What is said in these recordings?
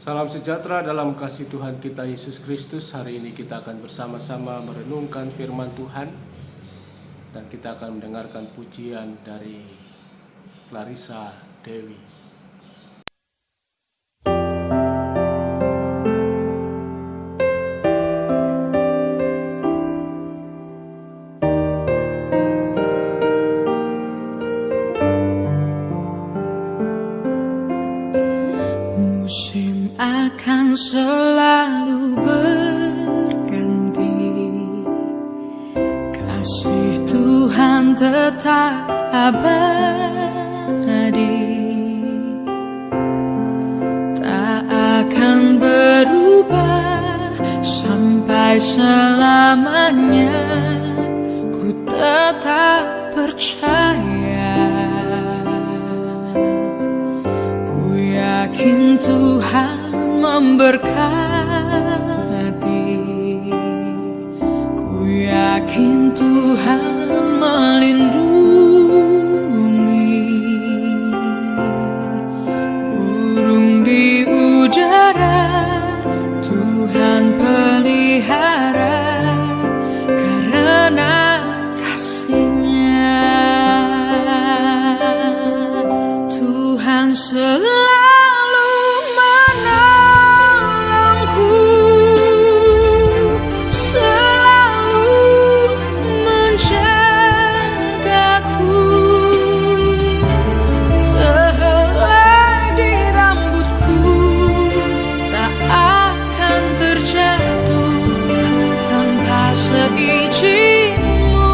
Salam sejahtera dalam kasih Tuhan kita Yesus Kristus. Hari ini kita akan bersama-sama merenungkan firman Tuhan, dan kita akan mendengarkan pujian dari Clarissa Dewi. Musim akan selalu berganti, kasih Tuhan tetap abadi, tak akan berubah sampai selamanya. Ku tetap percaya, yakin Tuhan memberkati, ku yakin Tuhan melindungi. Burung di udara Tuhan pelihara, karena kasih-Nya Tuhan selalu izin-Mu.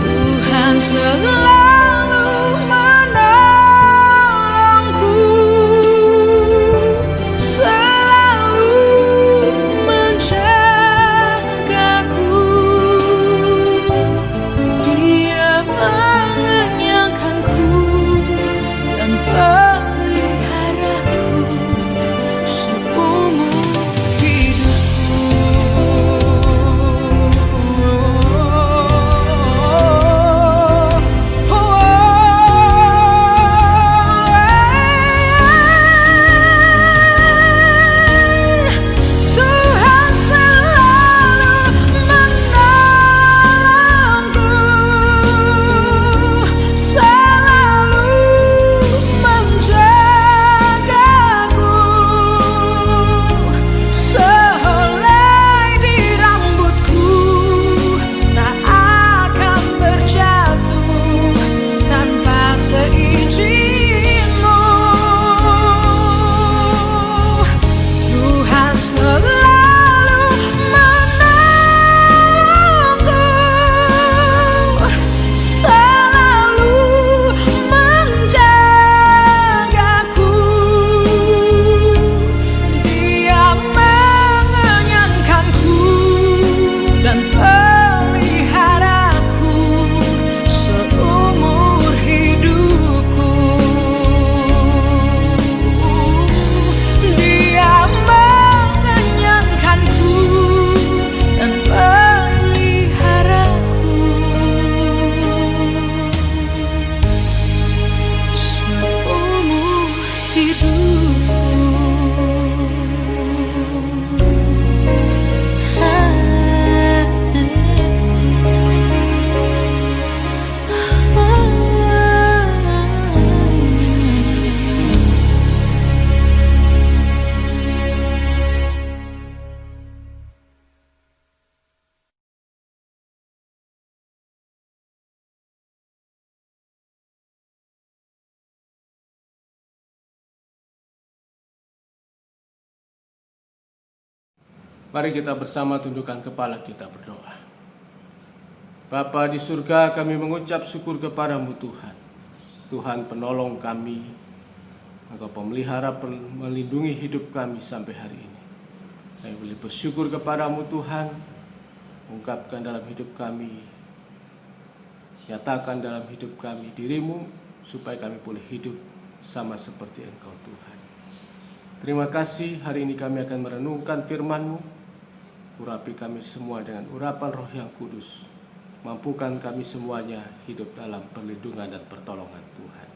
Tuhan selalu menolongku, selalu menjagaku. Dia mengenyangkanku dan peliharaku seumur Mari kita bersama tundukkan kepala kita berdoa. Bapa di surga, kami mengucap syukur kepadamu Tuhan. Tuhan penolong kami, Engkau pemelihara melindungi hidup kami sampai hari ini. Kami boleh bersyukur kepadamu Tuhan, ungkapkan dalam hidup kami, nyatakan dalam hidup kami dirimu, supaya kami boleh hidup sama seperti Engkau Tuhan. Terima kasih, hari ini kami akan merenungkan firman-Mu. Urapi kami semua dengan urapan Roh yang kudus. Mampukan kami semuanya hidup dalam perlindungan dan pertolongan Tuhan.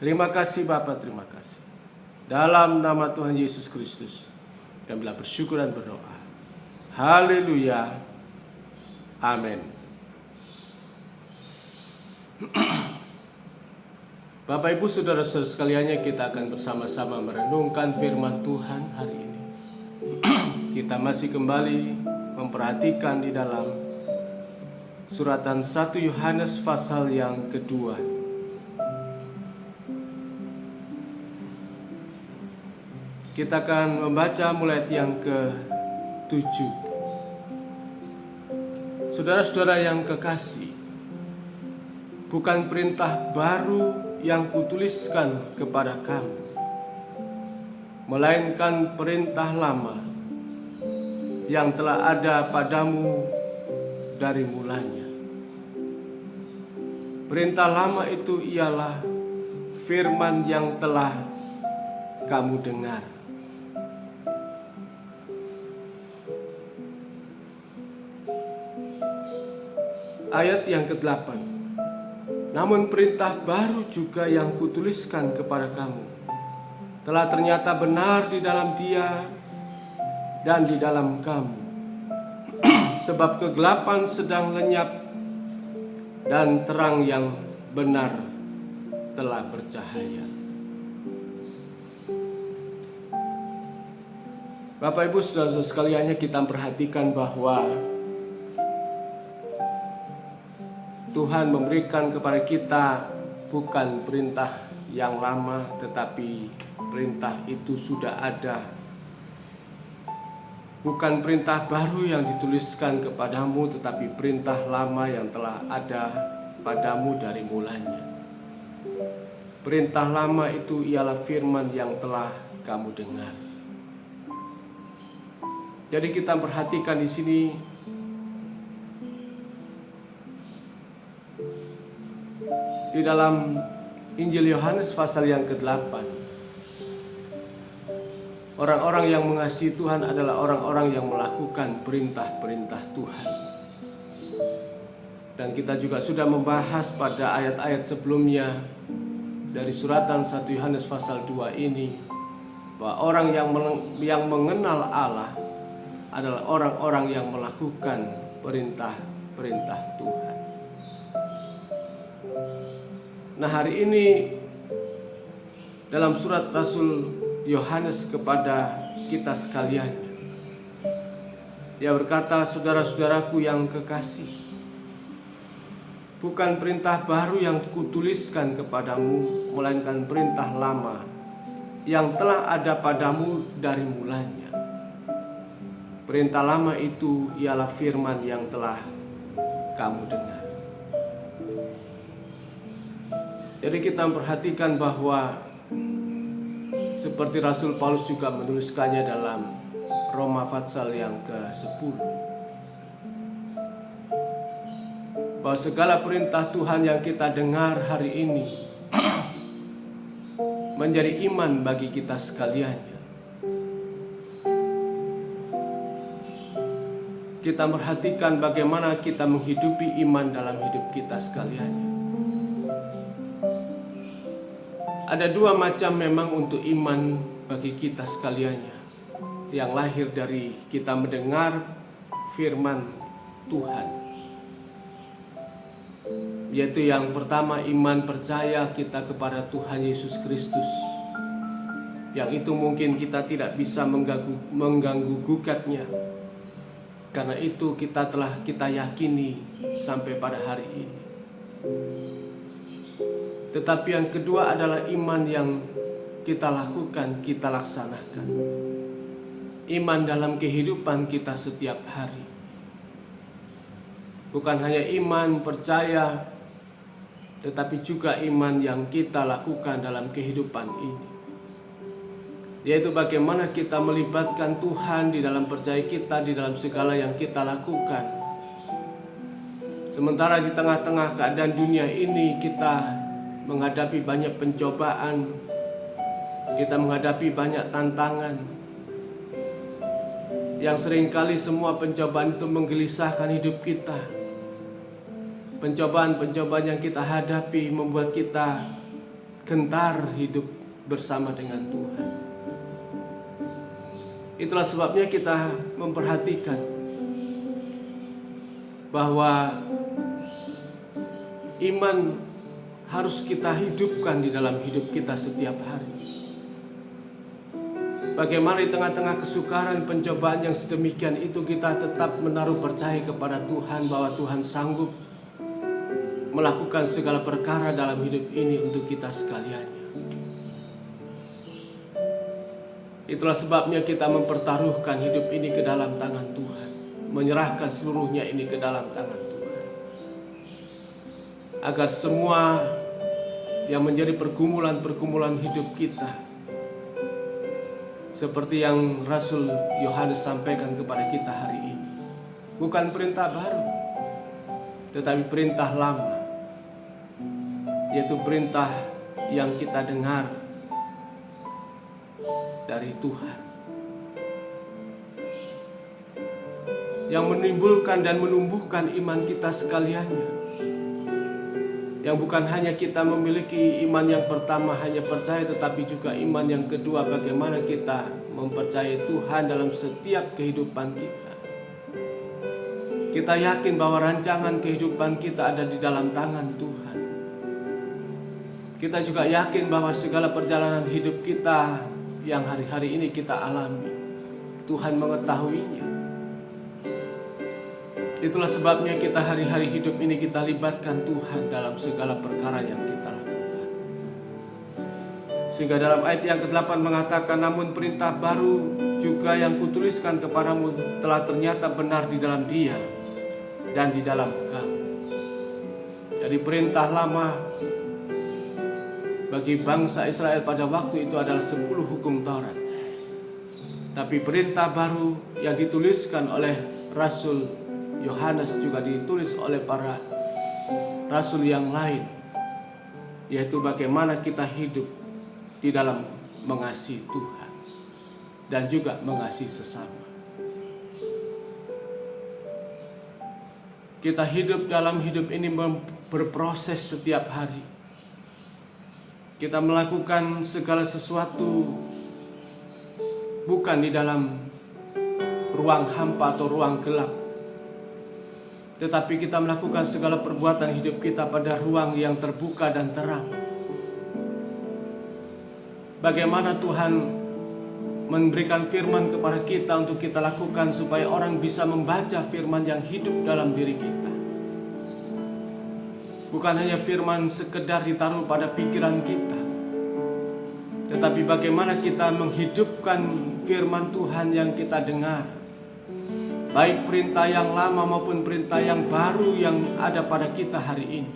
Terima kasih Bapa, terima kasih. Dalam nama Tuhan Yesus Kristus, kami bersyukur dan berdoa. Haleluya. Amin. Bapak Ibu Saudara-saudara sekalian, kita akan bersama-sama merenungkan firman Tuhan hari ini. Kita masih kembali memperhatikan di dalam suratan 1 Yohanes pasal yang kedua. Kita akan membaca mulai ayat yang ke-7. Saudara-saudara yang kekasih, bukan perintah baru yang kutuliskan kepada kamu, melainkan perintah lama yang telah ada padamu dari mulanya. Perintah lama itu ialah firman yang telah kamu dengar. Ayat yang ke-8. Namun perintah baru juga yang kutuliskan kepada kamu telah ternyata benar di dalam Dia dan di dalam kamu. Sebab kegelapan sedang lenyap dan terang yang benar telah bercahaya. Bapak Ibu Saudara sekalian, kita perhatikan bahwa Tuhan memberikan kepada kita bukan perintah yang lama, tetapi perintah itu sudah ada. Bukan perintah baru yang dituliskan kepadamu, tetapi perintah lama yang telah ada padamu dari mulanya. Perintah lama itu ialah firman yang telah kamu dengar. Jadi kita perhatikan di sini, di dalam Injil Yohanes pasal yang ke-8, orang-orang yang mengasihi Tuhan adalah orang-orang yang melakukan perintah-perintah Tuhan. Dan kita juga sudah membahas pada ayat-ayat sebelumnya dari suratan 1 Yohanes pasal 2 ini, bahwa orang yang mengenal Allah adalah orang-orang yang melakukan perintah-perintah Tuhan. Nah, hari ini dalam surat Rasul Yohanes kepada kita sekalian, dia berkata, saudara-saudaraku yang kekasih, bukan perintah baru yang kutuliskan kepadamu, melainkan perintah lama yang telah ada padamu dari mulanya. Perintah lama itu ialah firman yang telah kamu dengar. Jadi kita memperhatikan bahwa seperti Rasul Paulus juga menuliskannya dalam Roma pasal yang ke-10, bahwa segala perintah Tuhan yang kita dengar hari ini menjadi iman bagi kita sekalian. Kita perhatikan bagaimana kita menghidupi iman dalam hidup kita sekalian. Ada dua macam memang untuk iman bagi kita sekaliannya, yang lahir dari kita mendengar firman Tuhan. Yaitu yang pertama, iman percaya kita kepada Tuhan Yesus Kristus. Yang itu mungkin kita tidak bisa mengganggu gugatnya. Karena itu kita yakini sampai pada hari ini. Tetapi yang kedua adalah iman yang kita lakukan, kita laksanakan. Iman dalam kehidupan kita setiap hari. Bukan hanya iman percaya, tetapi juga iman yang kita lakukan dalam kehidupan ini. Yaitu bagaimana kita melibatkan Tuhan di dalam percaya kita, di dalam segala yang kita lakukan. Sementara di tengah-tengah keadaan dunia ini kita menghadapi banyak pencobaan, kita menghadapi banyak tantangan, yang seringkali semua pencobaan itu menggelisahkan hidup kita. Pencobaan-pencobaan yang kita hadapi membuat kita gentar hidup bersama dengan Tuhan. Itulah sebabnya kita memperhatikan bahwa iman harus kita hidupkan di dalam hidup kita setiap hari. Bagaimana di tengah-tengah kesukaran, pencobaan yang sedemikian itu kita tetap menaruh percaya kepada Tuhan bahwa Tuhan sanggup melakukan segala perkara dalam hidup ini untuk kita sekaliannya. Itulah sebabnya kita mempertaruhkan hidup ini ke dalam tangan Tuhan, menyerahkan seluruhnya ini ke dalam tangan Tuhan, agar semua yang menjadi pergumulan-pergumulan hidup kita, seperti yang Rasul Yohanes sampaikan kepada kita hari ini, bukan perintah baru, tetapi perintah lama, yaitu perintah yang kita dengar dari Tuhan, yang menimbulkan dan menumbuhkan iman kita sekaliannya, yang bukan hanya kita memiliki iman yang pertama hanya percaya, tetapi juga iman yang kedua, bagaimana kita mempercayai Tuhan dalam setiap kehidupan kita. Kita yakin bahwa rancangan kehidupan kita ada di dalam tangan Tuhan. Kita juga yakin bahwa segala perjalanan hidup kita yang hari-hari ini kita alami, Tuhan mengetahuinya. Itulah sebabnya kita hari-hari hidup ini kita libatkan Tuhan dalam segala perkara yang kita lakukan. Sehingga dalam ayat yang ke-8 mengatakan, namun perintah baru juga yang kutuliskan kepadamu telah ternyata benar di dalam Dia dan di dalam kamu. Jadi perintah lama bagi bangsa Israel pada waktu itu adalah 10 hukum Taurat. Tapi perintah baru yang dituliskan oleh Rasul Yohanes juga ditulis oleh para rasul yang lain, yaitu bagaimana kita hidup di dalam mengasihi Tuhan dan juga mengasihi sesama. Kita hidup dalam hidup ini berproses setiap hari. Kita melakukan segala sesuatu bukan di dalam ruang hampa atau ruang gelap, tetapi kita melakukan segala perbuatan hidup kita pada ruang yang terbuka dan terang. Bagaimana Tuhan memberikan firman kepada kita untuk kita lakukan supaya orang bisa membaca firman yang hidup dalam diri kita. Bukan hanya firman sekedar ditaruh pada pikiran kita, tetapi bagaimana kita menghidupkan firman Tuhan yang kita dengar, baik perintah yang lama maupun perintah yang baru yang ada pada kita hari ini,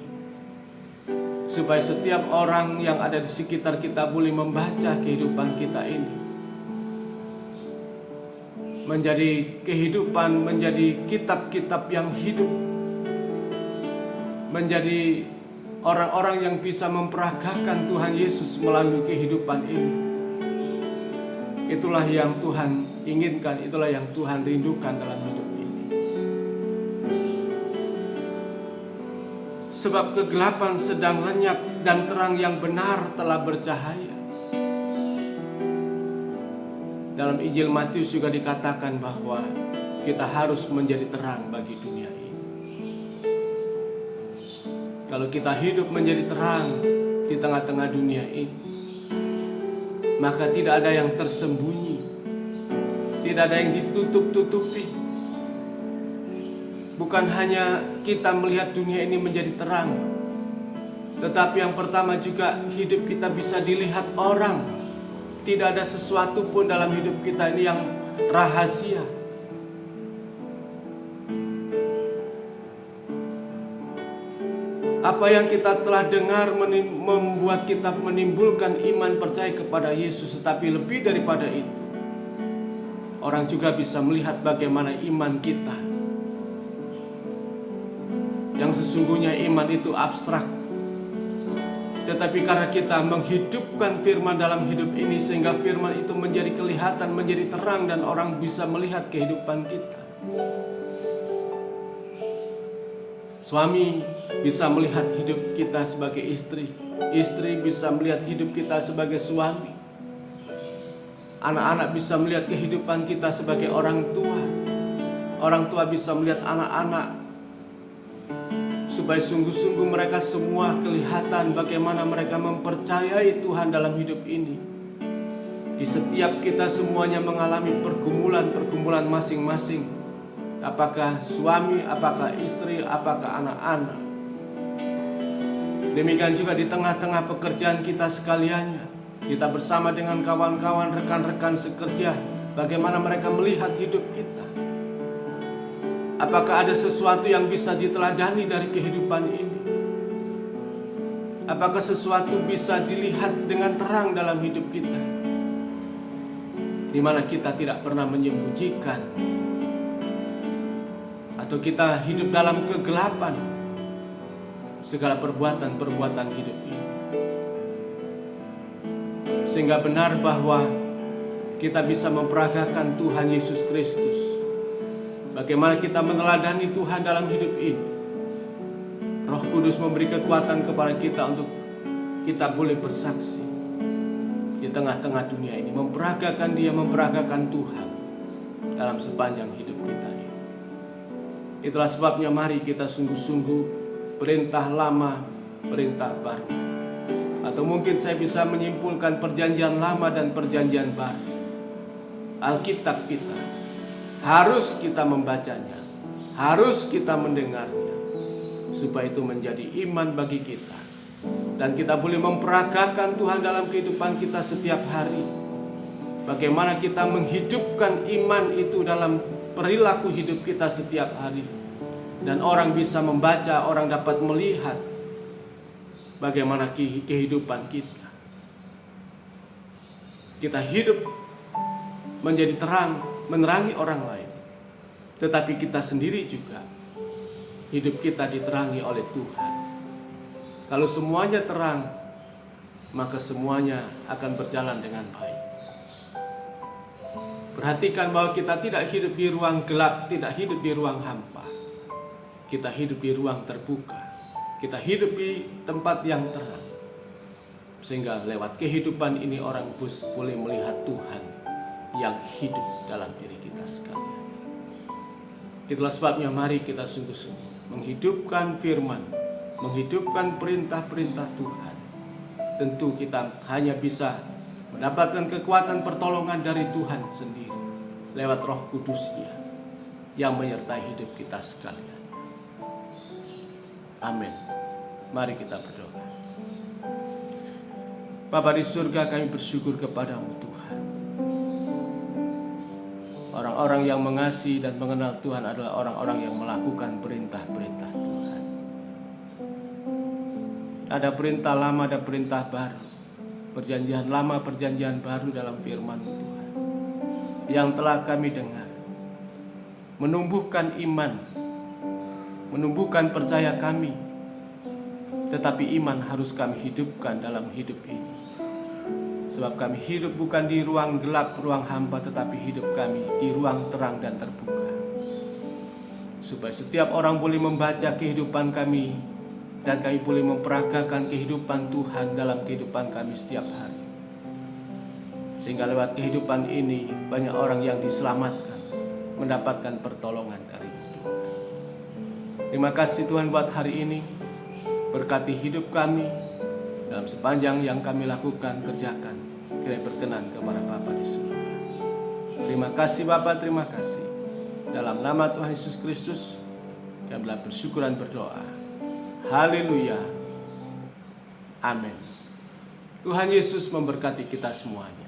supaya setiap orang yang ada di sekitar kita boleh membaca kehidupan kita ini menjadi kehidupan, menjadi kitab-kitab yang hidup, menjadi orang-orang yang bisa memperagakan Tuhan Yesus melalui kehidupan ini. Itulah yang Tuhan inginkan, itulah yang Tuhan rindukan dalam hidup ini. Sebab kegelapan sedang lenyap dan terang yang benar telah bercahaya. Dalam Injil Matius juga dikatakan bahwa kita harus menjadi terang bagi dunia ini. Kalau kita hidup menjadi terang di tengah-tengah dunia ini, maka tidak ada yang tersembunyi, tidak ada yang ditutup-tutupi. Bukan hanya kita melihat dunia ini menjadi terang, tetapi yang pertama juga hidup kita bisa dilihat orang. Tidak ada sesuatu pun dalam hidup kita ini yang rahasia. Apa yang kita telah dengar membuat kita menimbulkan iman percaya kepada Yesus. Tetapi lebih daripada itu, orang juga bisa melihat bagaimana iman kita, yang sesungguhnya iman itu abstrak. Tetapi karena kita menghidupkan firman dalam hidup ini, sehingga firman itu menjadi kelihatan, menjadi terang, dan orang bisa melihat kehidupan kita. Suami bisa melihat hidup kita sebagai istri, istri bisa melihat hidup kita sebagai suami. Anak-anak bisa melihat kehidupan kita sebagai orang tua. Orang tua bisa melihat anak-anak, supaya sungguh-sungguh mereka semua kelihatan bagaimana mereka mempercayai Tuhan dalam hidup ini. Di setiap kita semuanya mengalami pergumulan-pergumulan masing-masing. Apakah suami, apakah istri, apakah anak-anak. Demikian juga di tengah-tengah pekerjaan kita sekaliannya. Kita bersama dengan kawan-kawan, rekan-rekan sekerja, bagaimana mereka melihat hidup kita. Apakah ada sesuatu yang bisa diteladani dari kehidupan ini? Apakah sesuatu bisa dilihat dengan terang dalam hidup kita, di mana kita tidak pernah menyembunyikan, atau kita hidup dalam kegelapan segala perbuatan-perbuatan hidup ini? Sehingga benar bahwa kita bisa memperagakan Tuhan Yesus Kristus. Bagaimana kita meneladani Tuhan dalam hidup ini. Roh Kudus memberi kekuatan kepada kita untuk kita boleh bersaksi di tengah-tengah dunia ini, memperagakan Dia, memperagakan Tuhan dalam sepanjang hidup kita ini. Itulah sebabnya mari kita sungguh-sungguh perintah lama, perintah baru. Atau mungkin saya bisa menyimpulkan perjanjian lama dan perjanjian baru. Alkitab kita harus kita membacanya, harus kita mendengarnya, supaya itu menjadi iman bagi kita. Dan kita boleh memperagakan Tuhan dalam kehidupan kita setiap hari. Bagaimana kita menghidupkan iman itu dalam perilaku hidup kita setiap hari. Dan orang bisa membaca, orang dapat melihat bagaimana kehidupan kita. Kita hidup menjadi terang, menerangi orang lain. Tetapi kita sendiri juga, hidup kita diterangi oleh Tuhan. Kalau semuanya terang, maka semuanya akan berjalan dengan baik. Perhatikan bahwa kita tidak hidup di ruang gelap, tidak hidup di ruang hampa. Kita hidup di ruang terbuka. Kita hidup di tempat yang terang. Sehingga lewat kehidupan ini orang boleh melihat Tuhan yang hidup dalam diri kita sekalian. Itulah sebabnya mari kita sungguh-sungguh menghidupkan firman, menghidupkan perintah-perintah Tuhan. Tentu kita hanya bisa mendapatkan kekuatan pertolongan dari Tuhan sendiri lewat Roh Kudus-Nya yang menyertai hidup kita sekalian. Amin. Mari kita berdoa. Bapa di surga, kami bersyukur kepadamu Tuhan. Orang-orang yang mengasihi dan mengenal Tuhan adalah orang-orang yang melakukan perintah-perintah Tuhan. Ada perintah lama, ada perintah baru. Perjanjian lama, perjanjian baru dalam firman-Mu Tuhan, yang telah kami dengar. Menumbuhkan iman, menumbuhkan percaya kami. Tetapi iman harus kami hidupkan dalam hidup ini. Sebab kami hidup bukan di ruang gelap, ruang hampa, tetapi hidup kami di ruang terang dan terbuka. Supaya setiap orang boleh membaca kehidupan kami, dan kami boleh memperagakan kehidupan Tuhan dalam kehidupan kami setiap hari. Sehingga lewat kehidupan ini banyak orang yang diselamatkan, mendapatkan pertolongan dari Tuhan. Terima kasih Tuhan buat hari ini. Berkati hidup kami dalam sepanjang yang kami lakukan, kerjakan. Kiranya berkenan kepada Bapa di surga. Terima kasih Bapa, terima kasih. Dalam nama Tuhan Yesus Kristus, kami bersyukur dan berdoa. Haleluya. Amin. Tuhan Yesus memberkati kita semuanya.